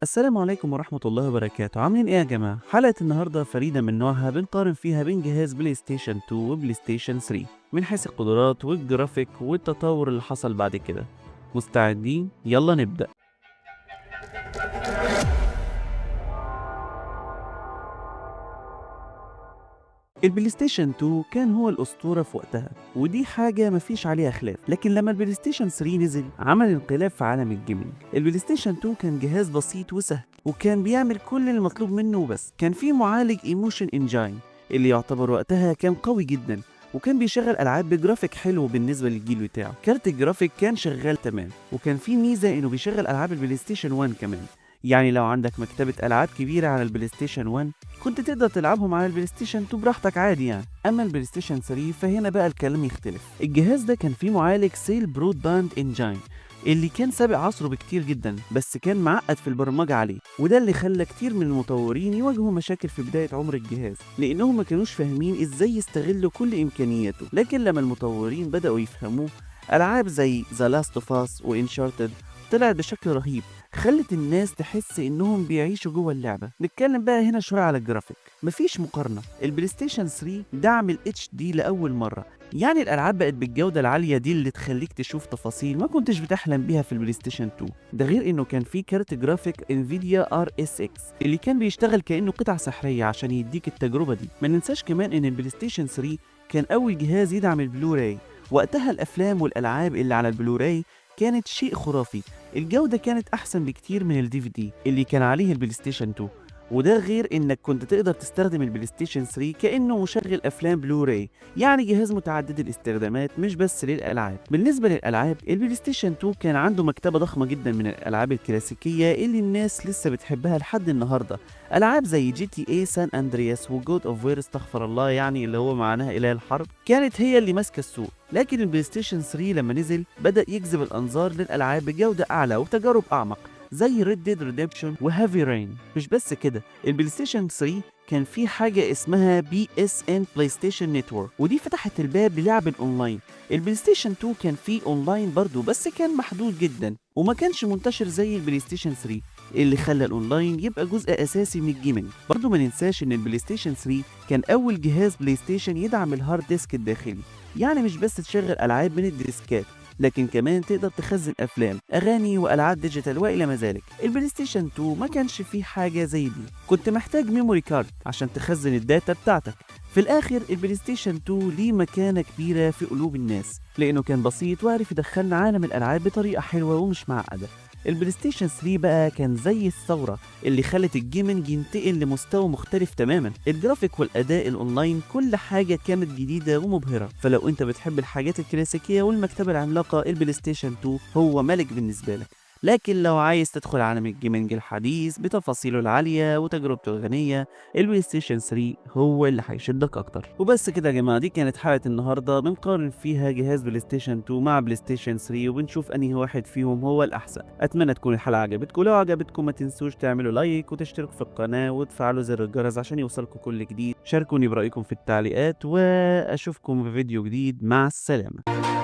السلام عليكم ورحمة الله وبركاته. عاملين ايه يا جماعة؟ حلقة النهاردة فريدة من نوعها، بنقارن فيها بين جهاز بلاي ستيشن 2 وبلاي ستيشن 3 من حيث القدرات والجرافيك والتطور اللي حصل بعد كده. مستعدين؟ يلا نبدأ. البلاي ستيشن 2 كان هو الأسطورة في وقتها، ودي حاجة مفيش عليها خلاف. لكن لما البلاي ستيشن 3 نزل عمل انقلاب في عالم الجيمنج. البلاي ستيشن 2 كان جهاز بسيط وسهل، وكان بيعمل كل المطلوب منه وبس. كان فيه معالج ايموشن انجين اللي يعتبر وقتها كان قوي جدا، وكان بيشغل العاب بجرافيك حلو بالنسبه للجيل بتاعه. كارت الجرافيك كان شغال تمام، وكان فيه ميزه انه بيشغل العاب البلاي ستيشن 1 كمان. يعني لو عندك مكتبة ألعاب كبيرة على البلاي ستيشن 1 كنت تقدر تلعبهم على البلاي ستيشن 2 براحتك عادي يعني. أما البلاي ستيشن 3 فهنا بقى الكلام يختلف. الجهاز ده كان فيه معالج سيل برود باند انجين اللي كان سابق عصره بكتير جدا، بس كان معقد في البرمجة عليه، وده اللي خلى كتير من المطورين يواجهوا مشاكل في بداية عمر الجهاز، لأنهم ما كانوش فاهمين ازاي يستغلوا كل إمكانياته. لكن لما المطورين بدأوا يفهموه، ألعاب زي The Last of Us و Uncharted طلعت بشكل رهيب، خلت الناس تحس انهم بيعيشوا جوه اللعبه. نتكلم بقى هنا شويه على الجرافيك، مفيش مقارنه. البلاي ستيشن 3 دعم ال HD لاول مره، يعني الالعاب بقت بالجوده العاليه دي اللي تخليك تشوف تفاصيل ما كنتش بتحلم بيها في البلاي ستيشن 2. ده غير انه كان فيه كارت جرافيك انفيديا RSX اللي كان بيشتغل كانه قطعه سحريه عشان يديك التجربه دي. ما ننساش كمان ان البلاي ستيشن 3 كان اول جهاز يدعم البلوراي. وقتها الافلام والالعاب اللي على البلوراي كانت شيء خرافي. الجودة كانت أحسن بكتير من الدي في دي اللي كان عليه البلاي ستيشن 2. وده غير إنك كنت تقدر تستخدم البلاي ستيشن 3 كأنه مشغل أفلام بلوراي، يعني جهاز متعدد الاستخدامات مش بس للألعاب. بالنسبة للألعاب، البلاي ستيشن 2 كان عنده مكتبة ضخمة جدا من الألعاب الكلاسيكية اللي الناس لسه بتحبها لحد النهاردة. ألعاب زي جي تي اي سان أندرياس وجود اوف وير، استغفر الله يعني اللي هو معناها إله الحرب، كانت هي اللي ماسكة السوق. لكن البلاي ستيشن 3 لما نزل بدأ يجذب الأنظار للألعاب بجودة أعلى وتجارب أعمق زي Red Dead Redemption و Heavy Rain. مش بس كده، البلاي ستيشن 3 كان في حاجة اسمها PSN بلاي ستيشن نتورك، ودي فتحت الباب للعب الأونلاين. البلاي ستيشن 2 كان فيه أونلاين برضو، بس كان محدود جدا وما كانش منتشر زي البلاي ستيشن 3، اللي خلى الأونلاين يبقى جزء أساسي من الجيمنج. برضو ما ننساش إن البلاي ستيشن 3 كان أول جهاز بلاي ستيشن يدعم الهارد ديسك الداخلي، يعني مش بس تشغل ألعاب من الديسكات، لكن كمان تقدر تخزن افلام، اغاني والعاب ديجيتال والى ما ذلك. البلاي ستيشن 2 ما كانش فيه حاجه زي دي، كنت محتاج ميموري كارد عشان تخزن الداتا بتاعتك. في الاخر البلاي ستيشن 2 ليه مكانه كبيره في قلوب الناس، لانه كان بسيط وعرف يدخلنا عالم الالعاب بطريقه حلوه ومش معقده. البلاي ستيشن 3 بقى كان زي الثورة اللي خلت الجيمنج ينتقل لمستوى مختلف تماما. الجرافيك والأداء الأونلاين كل حاجة كانت جديدة ومبهرة. فلو أنت بتحب الحاجات الكلاسيكية والمكتبة العملاقة، البلاي ستيشن 2 هو ملك بالنسبة لك. لكن لو عايز تدخل عالم الجيمنج الحديث بتفاصيله العالية وتجربته الغنية، البلاي ستيشن 3 هو اللي هيشدك اكتر. وبس كده يا جماعة، دي كانت حلقة النهاردة بنقارن فيها جهاز بلاي ستيشن 2 مع بلاي ستيشن 3 وبنشوف انهي واحد فيهم هو الاحسن. اتمنى تكون الحلقة عجبتكم. لو عجبتكم ما تنسوش تعملوا لايك وتشتركوا في القناة وتفعلوا زر الجرس عشان يوصلكم كل جديد. شاركوني برأيكم في التعليقات، واشوفكم في فيديو جديد. مع السلامة.